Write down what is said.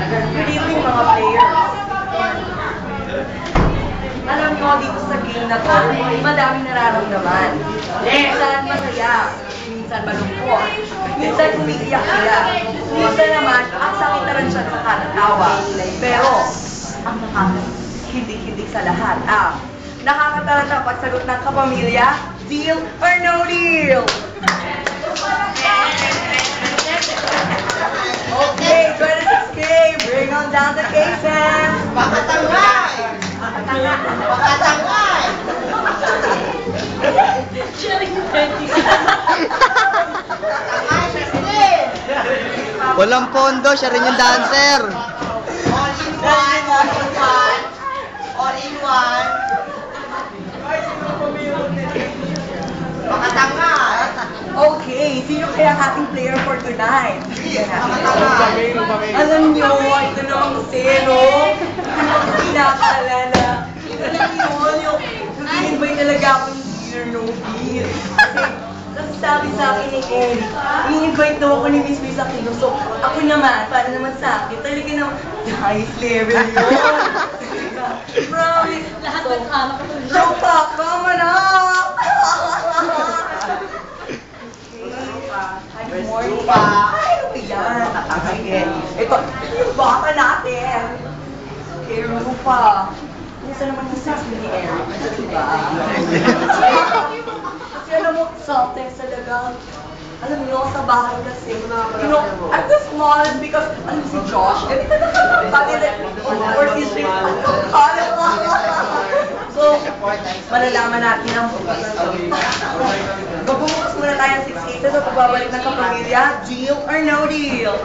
Good evening mga players. Alam nyo, dito sa game na to, madaming nararamdaman. Minsan masaya, minsan malungkot, minsan umiiyak sila. Minsan naman, ang sakit na rin siya sa katatawa. Pero, ang nakakahindik-hindik sa lahat nakakataranta pagsagot ng kapamilya, deal or no deal? Okay, 26K, bring on down the cases! Makatangay! Makatangay! Walang pondo, siya rin yung dancer. All in one, all in one, all in one. Makatangay! Okay, sino kaya ang ating player for tonight? Alam nyo, ito naman kasi, no? Ang pinakaalala. Alam nyo, yung i-invite talaga ako ng deal or no deal. Kasi sabi sa akin ni Eric, i-invite daw ako ni Miss Miss Aquino. So, ako naman, para naman sa akin, talaga naman, highest level yun. Promise. Lahat ng anak ko. Joke pa, come on up! Good morning. Ay, ano yan? Tatangay. Ito, yung bata natin. Okay, Rufa. Kumusta naman yung sis ni Eric? Diba? Kasi alam mo, something talaga. Alam niyo, sa bahay kasi, you know, I'm the smallest because, alam si Josh, ganito na or si Shin, so, malalaman natin ang magbubukas muna tayo ng 6 cases at pagbabalik ng kapamilya, deal or no deal?